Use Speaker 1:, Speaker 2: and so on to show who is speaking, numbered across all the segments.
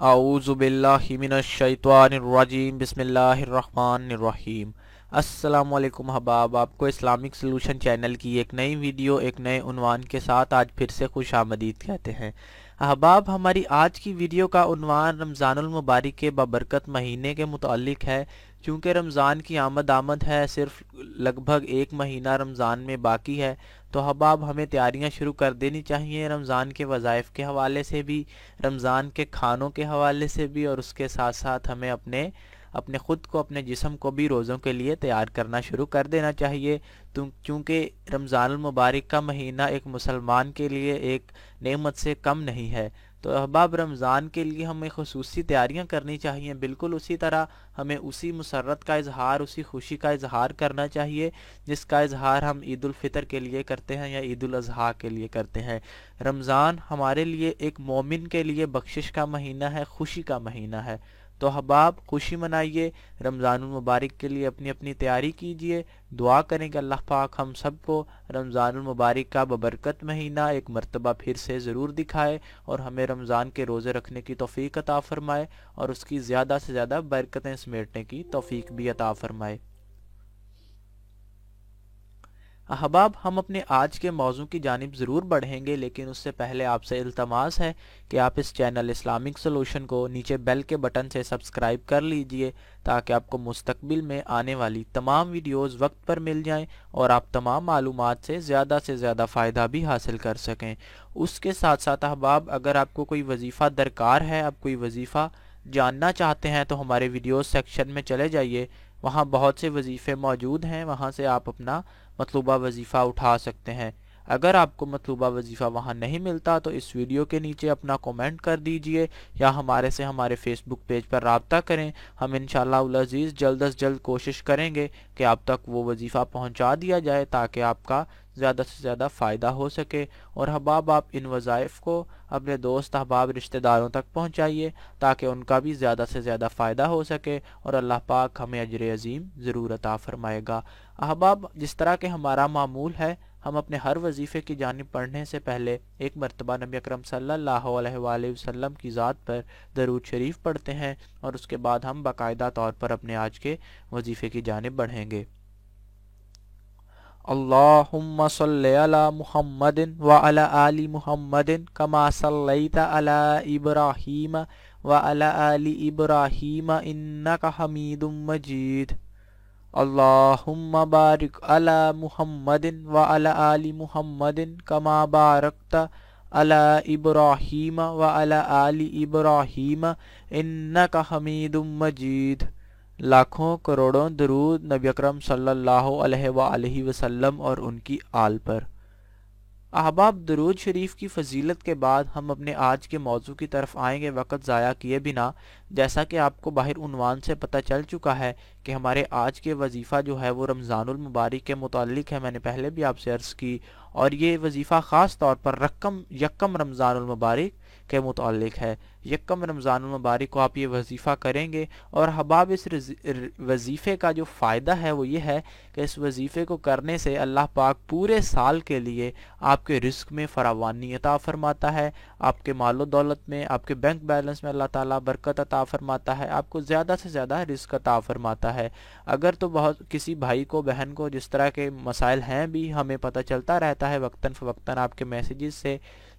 Speaker 1: اعوذ باللہ من الشیطان الرجیم بسم اللہ الرحمن الرحیم۔ السلام علیکم احباب، آپ کو اسلامک سلوشن چینل کی ایک نئی ویڈیو ایک نئے عنوان کے ساتھ آج پھر سے خوش آمدید کہتے ہیں۔ احباب، ہماری آج کی ویڈیو کا عنوان رمضان المبارک کے بابرکت مہینے کے متعلق ہے۔ چونکہ رمضان کی آمد ہے، صرف لگ بھگ ایک مہینہ رمضان میں باقی ہے، تو احباب ہمیں تیاریاں شروع کر دینی چاہیے، رمضان کے وظائف کے حوالے سے بھی، رمضان کے کھانوں کے حوالے سے بھی، اور اس کے ساتھ ساتھ ہمیں اپنے خود کو، اپنے جسم کو بھی روزوں کے لیے تیار کرنا شروع کر دینا چاہیے۔ چونکہ رمضان المبارک کا مہینہ ایک مسلمان کے لیے ایک نعمت سے کم نہیں ہے، تو احباب رمضان کے لیے ہمیں خصوصی تیاریاں کرنی چاہیے۔ بالکل اسی طرح ہمیں اسی مسرت کا اظہار، اسی خوشی کا اظہار کرنا چاہیے جس کا اظہار ہم عید الفطر کے لیے کرتے ہیں یا عید الاضحیٰ کے لیے کرتے ہیں۔ رمضان ہمارے لیے ایک مومن کے لیے بخشش کا مہینہ ہے، خوشی کا مہینہ ہے۔ تو احباب خوشی منائیے، رمضان المبارک کے لیے اپنی اپنی تیاری کیجیے، دعا کریں کہ اللہ پاک ہم سب کو رمضان المبارک کا ببرکت مہینہ ایک مرتبہ پھر سے ضرور دکھائے، اور ہمیں رمضان کے روزے رکھنے کی توفیق عطا فرمائے، اور اس کی زیادہ سے زیادہ برکتیں سمیٹنے کی توفیق بھی عطا فرمائے۔ احباب، ہم اپنے آج کے موضوع کی جانب ضرور بڑھیں گے، لیکن اس سے پہلے آپ سے التماس ہے کہ آپ اس چینل اسلامک سلوشن کو نیچے بیل کے بٹن سے سبسکرائب کر لیجئے، تاکہ آپ کو مستقبل میں آنے والی تمام ویڈیوز وقت پر مل جائیں اور آپ تمام معلومات سے زیادہ فائدہ بھی حاصل کر سکیں۔ اس کے ساتھ ساتھ احباب، اگر آپ کو کوئی وظیفہ درکار ہے، آپ کوئی وظیفہ جاننا چاہتے ہیں، تو ہمارے ویڈیوز سیکشن میں چلے جائیے، وہاں بہت سے وظیفے موجود ہیں، وہاں سے آپ اپنا مطلوبہ وظیفہ اٹھا سکتے ہیں۔ اگر آپ کو مطلوبہ وظیفہ وہاں نہیں ملتا تو اس ویڈیو کے نیچے اپنا کومنٹ کر دیجئے، یا ہمارے فیس بک پیج پر رابطہ کریں۔ ہم انشاءاللہ العزیز جلد از جلد کوشش کریں گے کہ آپ تک وہ وظیفہ پہنچا دیا جائے، تاکہ آپ کا زیادہ سے زیادہ فائدہ ہو سکے۔ اور احباب، آپ ان وظائف کو اپنے دوست احباب رشتہ داروں تک پہنچائیے، تاکہ ان کا بھی زیادہ سے زیادہ فائدہ ہو سکے، اور اللہ پاک ہمیں اجر عظیم ضرور عطا فرمائے گا۔ احباب، جس طرح کہ ہمارا معمول ہے، ہم اپنے ہر وظیفے کی جانب پڑھنے سے پہلے ایک مرتبہ نبی اکرم صلی اللہ علیہ وآلہ وسلم کی ذات پر درود شریف پڑھتے ہیں، اور اس کے بعد ہم باقاعدہ طور پر اپنے آج کے وظیفے کی جانب بڑھیں گے۔ اللہم صلی علی محمد وعلی آل محمد کما صلیت علی ابراہیم وعلی آل ابراہیم انک حمید مجید۔ اللہم بارک علی محمد وعلی آل محمد کما بارکت علی ابراہیم وعلی آل ابراہیم انک حمید مجید۔ لاکھوں کروڑوں درود نبی اکرم صلی اللہ علیہ وآلہ وسلم اور ان کی آل پر۔ احباب، درود شریف کی فضیلت کے بعد ہم اپنے آج کے موضوع کی طرف آئیں گے وقت ضائع کیے بنا۔ جیسا کہ آپ کو باہر عنوان سے پتہ چل چکا ہے کہ ہمارے آج کے وظیفہ جو ہے وہ رمضان المبارک کے متعلق ہے، میں نے پہلے بھی آپ سے عرض کی، اور یہ وظیفہ خاص طور پر یکم رمضان المبارک کے متعلق ہے۔ یکم رمضان المبارک کو آپ یہ وظیفہ کریں گے، اور احباب اس وظیفے کا جو فائدہ ہے وہ یہ ہے کہ اس وظیفے کو کرنے سے اللہ پاک پورے سال کے لیے آپ کے رزق میں فراوانی عطا فرماتا ہے، آپ کے مال و دولت میں، آپ کے بینک بیلنس میں اللہ تعالیٰ برکت عطا فرماتا ہے، آپ کو زیادہ سے زیادہ رزق عطا فرماتا ہے۔ اگر تو کسی بھائی کو، بہن کو جس طرح کے مسائل ہیں بھی، ہمیں پتہ چلتا رہتا ہے وقتاً فوقتاً آپ کے میسیجز سے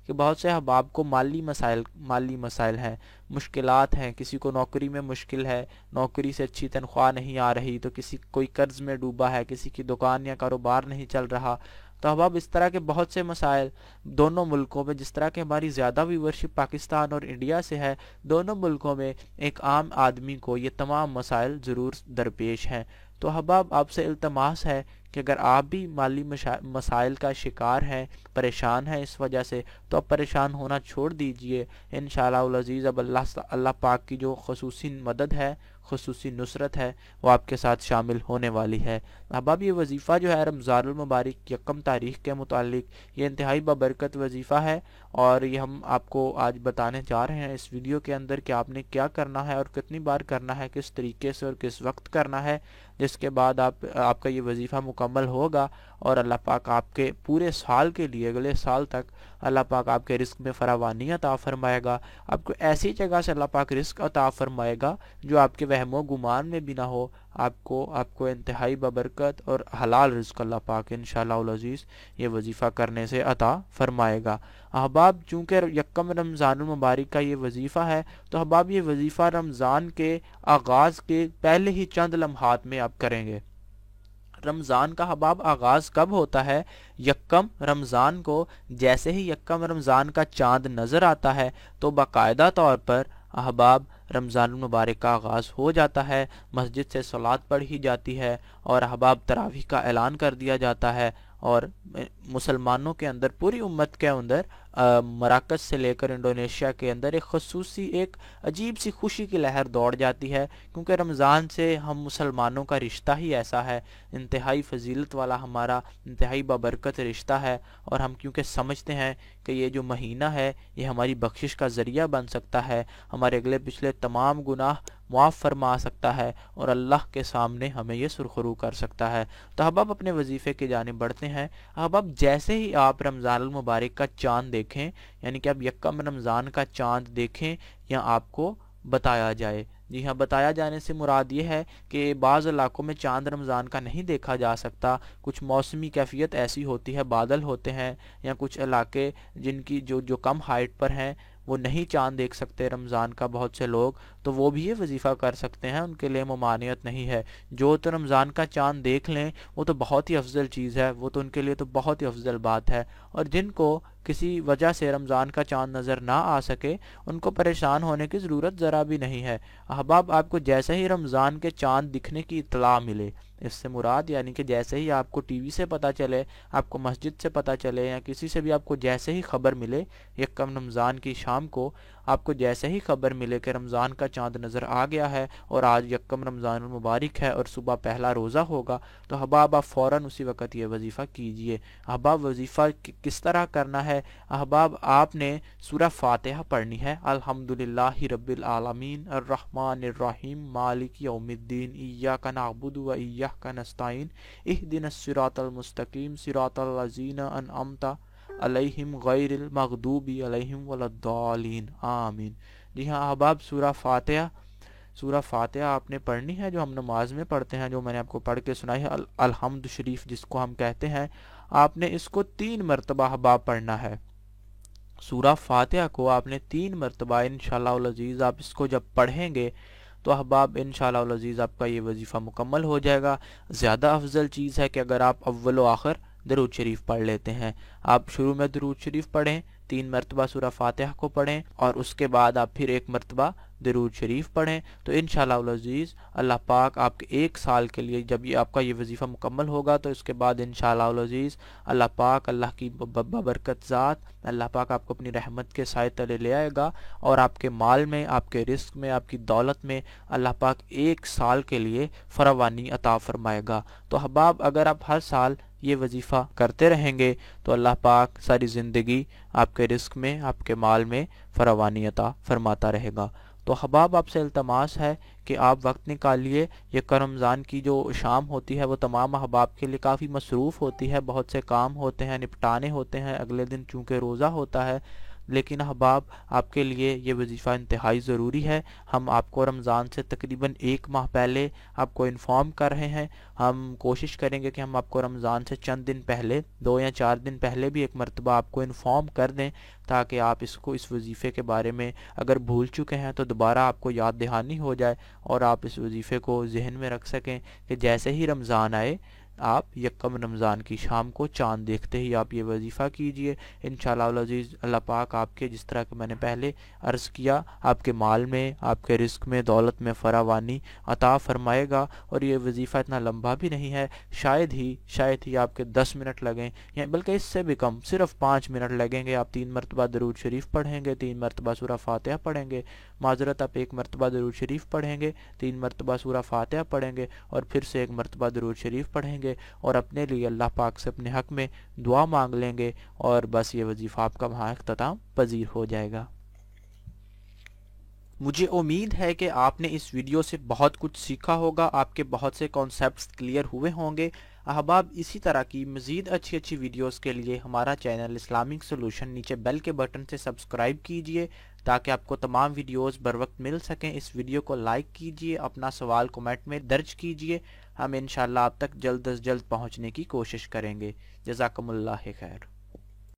Speaker 1: کہ بہت سے احباب کو مالی مسائل ہیں، مشکلات ہیں، کسی کو نوکری میں مشکل ہے، نوکری سے اچھی تنخواہ نہیں آ رہی، تو کوئی قرض میں ڈوبا ہے، کسی کی دکان یا کاروبار نہیں چل رہا۔ تو احباب، اس طرح کے بہت سے مسائل دونوں ملکوں میں، جس طرح کہ ہماری زیادہ ویورشپ پاکستان اور انڈیا سے ہے، دونوں ملکوں میں ایک عام آدمی کو یہ تمام مسائل ضرور درپیش ہیں۔ تو احباب، آپ سے التماس ہے کہ اگر آپ بھی مالی مسائل کا شکار ہیں، پریشان ہیں اس وجہ سے، تو اب پریشان ہونا چھوڑ دیجئے۔ انشاءاللہ العزیز اب اللہ پاک کی جو خصوصی مدد ہے، خصوصی نصرت ہے، وہ آپ کے ساتھ شامل ہونے والی ہے۔ احباب، یہ وظیفہ جو ہے رمضان المبارک یکم تاریخ کے متعلق، یہ انتہائی بابرکت وظیفہ ہے، اور یہ ہم آپ کو آج بتانے جا رہے ہیں اس ویڈیو کے اندر کہ آپ نے کیا کرنا ہے اور کتنی بار کرنا ہے، کس طریقے سے اور کس وقت کرنا ہے، جس کے بعد آپ کا یہ وظیفہ مکمل ہوگا اور اللہ پاک آپ کے پورے سال کے لیے اگلے سال تک اللہ پاک آپ کے رزق میں فراوانی عطا فرمائے گا. آپ کو ایسی جگہ سے اللہ پاک رزق عطا فرمائے گا جو آپ کے وہم و گمان میں بھی نہ ہو. آپ کو انتہائی ببرکت اور حلال رزق اللہ پاک انشاءاللہ العزیز یہ وظیفہ کرنے سے عطا فرمائے گا. احباب چونکہ یکم رمضان المبارک کا یہ وظیفہ ہے تو احباب یہ وظیفہ رمضان کے آغاز کے پہلے ہی چند لمحات میں آپ کریں گے. رمضان کا احباب آغاز کب ہوتا ہے؟ یکم رمضان کو جیسے ہی یکم رمضان کا چاند نظر آتا ہے تو باقاعدہ طور پر احباب رمضان المبارک کا آغاز ہو جاتا ہے. مسجد سے صلوات پڑھی جاتی ہے اور احباب تراویح کا اعلان کر دیا جاتا ہے اور مسلمانوں کے اندر پوری امت کے اندر مراکز سے لے کر انڈونیشیا کے اندر ایک خصوصی ایک عجیب سی خوشی کی لہر دوڑ جاتی ہے کیونکہ رمضان سے ہم مسلمانوں کا رشتہ ہی ایسا ہے, انتہائی فضیلت والا ہمارا انتہائی بابرکت رشتہ ہے. اور ہم کیونکہ سمجھتے ہیں کہ یہ جو مہینہ ہے یہ ہماری بخشش کا ذریعہ بن سکتا ہے, ہمارے اگلے پچھلے تمام گناہ معاف فرما سکتا ہے اور اللہ کے سامنے ہمیں یہ سرخرو کر سکتا ہے. تو احباب اپنے وظیفے کی جانب بڑھتے ہیں. احباب جیسے ہی آپ رمضان المبارک کا چاند دیکھیں, یعنی کہ اب یکم رمضان کا چاند دیکھیں یا آپ کو بتایا جائے, جی ہاں بتایا جانے سے مراد یہ ہے کہ بعض علاقوں میں چاند رمضان کا نہیں دیکھا جا سکتا, کچھ موسمی کیفیت ایسی ہوتی ہے, بادل ہوتے ہیں یا کچھ علاقے جن کی جو کم ہائٹ پر ہیں وہ نہیں چاند دیکھ سکتے رمضان کا بہت سے لوگ, تو وہ بھی یہ وظیفہ کر سکتے ہیں, ان کے لیے ممانعت نہیں ہے. جو تو رمضان کا چاند دیکھ لیں وہ تو بہت ہی افضل چیز ہے, وہ تو ان کے لیے تو بہت ہی افضل بات ہے. اور جن کو کسی وجہ سے رمضان کا چاند نظر نہ آ سکے ان کو پریشان ہونے کی ضرورت ذرا بھی نہیں ہے. احباب آپ کو جیسے ہی رمضان کے چاند دکھنے کی اطلاع ملے, اس سے مراد یعنی کہ جیسے ہی آپ کو ٹی وی سے پتہ چلے, آپ کو مسجد سے پتہ چلے یا کسی سے بھی آپ کو جیسے ہی خبر ملے, یکم رمضان کی شام کو آپ کو جیسے ہی خبر ملے کہ رمضان کا چاند نظر آ گیا ہے اور آج یکم رمضان المبارک ہے اور صبح پہلا روزہ ہوگا, تو احباب آپ فوراً اسی وقت یہ وظیفہ کیجئے. احباب وظیفہ کس طرح کرنا ہے؟ احباب آپ نے سورہ فاتحہ پڑھنی ہے. الحمدللہ رب العالمین الرحمن الرحیم مالک یوم الدین ایاک نعبد و ایاک نستعین اہدنا الصراط المستقیم صراط الذین انعمت علیہم غیر المغضوب علیہم ولا الضالین آمین. جی ہاں احباب سورہ فاتحہ آپ نے پڑھنی ہے جو ہم نماز میں پڑھتے ہیں, جو میں نے آپ کو پڑھ کے سنائی ہے الحمد شریف جس کو ہم کہتے ہیں. آپ نے اس کو 3 مرتبہ احباب پڑھنا ہے. سورہ فاتحہ کو آپ نے 3 مرتبہ انشاءاللہ العزیز آپ اس کو جب پڑھیں گے تو احباب انشاءاللہ العزیز آپ کا یہ وظیفہ مکمل ہو جائے گا. زیادہ افضل چیز ہے کہ اگر آپ اول و آخر درود شریف پڑھ لیتے ہیں, آپ شروع میں درود شریف پڑھیں, 3 مرتبہ سورہ فاتحہ کو پڑھیں اور اس کے بعد آپ پھر 1 مرتبہ درود شریف پڑھیں, تو انشاءاللہ العزیز اللہ پاک آپ کے 1 سال کے لیے جب یہ آپ کا یہ وظیفہ مکمل ہوگا تو اس کے بعد انشاءاللہ العزیز اللہ پاک اللہ کی ببرکت ذات اللہ پاک آپ کو اپنی رحمت کے سائے تلے لے آئے گا اور آپ کے مال میں, آپ کے رزق میں, آپ کی دولت میں اللہ پاک 1 سال کے لیے فراوانی عطا فرمائے گا. تو احباب اگر آپ ہر سال یہ وظیفہ کرتے رہیں گے تو اللہ پاک ساری زندگی آپ کے رزق میں, آپ کے مال میں فراوانی عطا فرماتا رہے گا. تو احباب آپ سے التماس ہے کہ آپ وقت نکالیے. یہ رمضان کی جو شام ہوتی ہے وہ تمام احباب کے لیے کافی مصروف ہوتی ہے, بہت سے کام ہوتے ہیں, نپٹانے ہوتے ہیں, اگلے دن چونکہ روزہ ہوتا ہے, لیکن احباب آپ کے لیے یہ وظیفہ انتہائی ضروری ہے. ہم آپ کو رمضان سے تقریباً 1 ماہ پہلے آپ کو انفارم کر رہے ہیں. ہم کوشش کریں گے کہ ہم آپ کو رمضان سے چند دن پہلے 2 یا 4 دن پہلے بھی 1 مرتبہ آپ کو انفارم کر دیں تاکہ آپ اس وظیفے کے بارے میں اگر بھول چکے ہیں تو دوبارہ آپ کو یاد دہانی ہو جائے اور آپ اس وظیفے کو ذہن میں رکھ سکیں کہ جیسے ہی رمضان آئے آپ یکم رمضان کی شام کو چاند دیکھتے ہی آپ یہ وظیفہ کیجئے. انشاءاللہ العزیز اللہ پاک آپ کے جس طرح کہ میں نے پہلے عرض کیا آپ کے مال میں, آپ کے رزق میں, دولت میں فراوانی عطا فرمائے گا. اور یہ وظیفہ اتنا لمبا بھی نہیں ہے, شاید ہی آپ کے 10 منٹ لگیں یا بلکہ اس سے بھی کم, صرف 5 منٹ لگیں گے. آپ 3 مرتبہ درود شریف پڑھیں گے, 3 مرتبہ سورہ فاتحہ پڑھیں گے, معذرت آپ 1 مرتبہ درود شریف پڑھیں گے, 3 مرتبہ سورہ فاتحہ پڑھیں گے اور پھر سے 1 مرتبہ درود شریف پڑھیں گے اور اپنے لیے اللہ پاک سے اپنے حق میں دعا مانگ لیں گے اور بس یہ وظیفہ آپ کا وہاں اختتام پذیر ہو جائے گا. مجھے امید ہے کہ آپ نے اس ویڈیو سے بہت کچھ سیکھا ہوگا, آپ کے بہت سے کانسیپٹس کلیئر ہوئے ہوں گے. احباب اسی طرح کی مزید اچھی اچھی ویڈیوز کے لیے ہمارا چینل اسلامک سولوشن نیچے بیل کے بٹن سے سبسکرائب کیجئے تاکہ آپ کو تمام ویڈیوز بر وقت مل سکیں۔ اس ویڈیو کو لائک کیجئے، اپنا سوال کومنٹ میں درج کیجئے، ہم انشاءاللہ آپ تک جلد از جلد پہنچنے کی کوشش کریں گے۔ جزاکم اللہ خیر۔